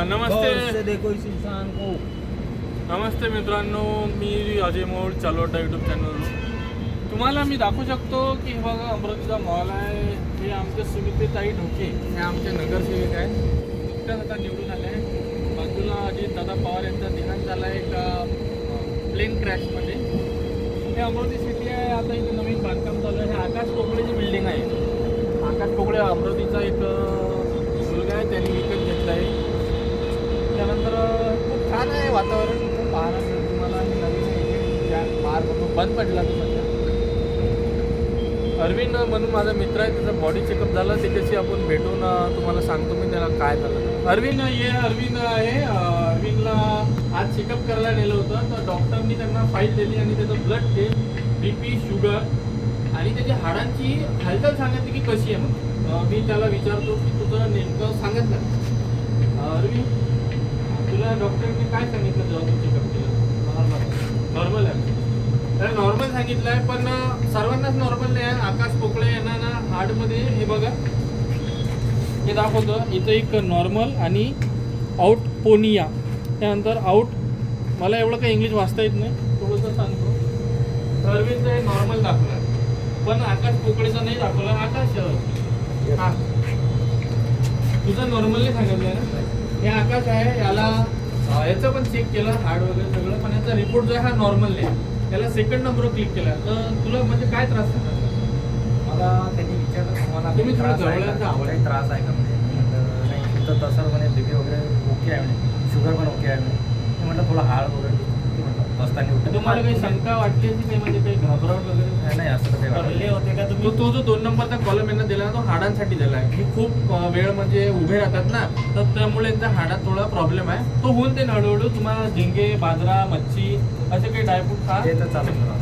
नमस्ते देखो इस इंसान को. नमस्ते मित्रांनो, मी अजय मोहोळ चालवटा यूट्यूब चॅनलवर तुम्हाला मी दाखवू शकतो की हे बघा अमरावतीचा मॉल आहे. हे आमचे सुमित्राताई ढोके हे आमचे नगरसेवक आहे. नुकत्याच आता निवडून आले आहे. बाजूला अजित दादा पवार यांचा देहांत झाला आहे एका प्लेन क्रॅशमध्ये. हे अमरावती सिटी आहे. आता इथे नवीन बांधकाम चालू आहे. हे आकाश कोकळेची बिल्डिंग आहे. आकाश कोकळे अमरावतीचा एक मुलगा आहे, त्यांनी विकत घेतला आहे. त्यानंतर खूप छान आहे वातावरण पाहणं तुम्हाला. हे नवीन आहे पार म्हणून बंद पडला तो सध्या. अरविंद म्हणून माझा मित्र आहे, त्याचा बॉडी चेकअप झालं. त्याच्याशी आपण भेटून तुम्हाला सांगतो मी त्याला काय झालं. अरविंद आहे. अरविंदला आज चेकअप करायला नेलं होतं, तर डॉक्टरनी त्यांना फाईल दिली आणि त्याचं ब्लड टेस्ट, BP, शुगर आणि त्याच्या हाडांची हालचाल सांगितली की कशी आहे म्हणून. मी त्याला विचारतो की तुझं नेमकं सांगितलं अरविंद, तुला डॉक्टरने काय सांगितलं जेव्हा तू चेकअप केलं? नॉर्मल आहे. तर नॉर्मल सांगितलं आहे, पण सर्वांनाच नॉर्मल नाही आहे. आकाश पोकळे यांना ना हार्टमध्ये हे बघा हे दाखवतं इथं एक नॉर्मल आणि आउट पोनिया, त्यानंतर आउट. मला एवढं काही इंग्लिश वाचता येत नाही, थोडंसं सांगतो. अरविंदचं हे नॉर्मल दाखवलं पण आकाश पोकळेचं नाही दाखवलं. आकाश हां तुझं नॉर्मलने सांगितलं आहे ना. हे आकाश आहे, याला याचं पण चेक केलं हार्ट वगैरे सगळं, पण याचा रिपोर्ट जो आहे हा नॉर्मल नाही. त्याला सेकंड नंबरवर क्लिक केला. तर तुला म्हणजे काय त्रास झाला? मला त्यांनी विचारलं तुम्हाला तुम्ही थोडं त्रास आहे जवळचं का? आवाज. काही त्रास आहे का म्हणे. नाही तुमचं तसं म्हणे BP वगैरे ओके आहे म्हणे, शुगर पण ओके आहे म्हणे. मी म्हटलं थोडं हाड वगैरे म्हटलं बसताना उठतं. तुम्हाला काही शंका वाटली की नाही, म्हणजे काही घाबरवट वगैरे? नाही असं तर काही वाटलं. होते का तुम्ही? तो जो 2 नंबरचा कॉलम यांना दिला ना, तो हाडांसाठी दिला आहे. की खूप वेळ म्हणजे उभे राहतात ना, तर त्यामुळे त्यांच्या हाडात थोडा प्रॉब्लेम आहे. तो होऊन ते हळूहळू तुम्हाला झिंगे, बाजरा, मच्छी असे काही ड्रायफ्रूट खा. ते तर चालू करा.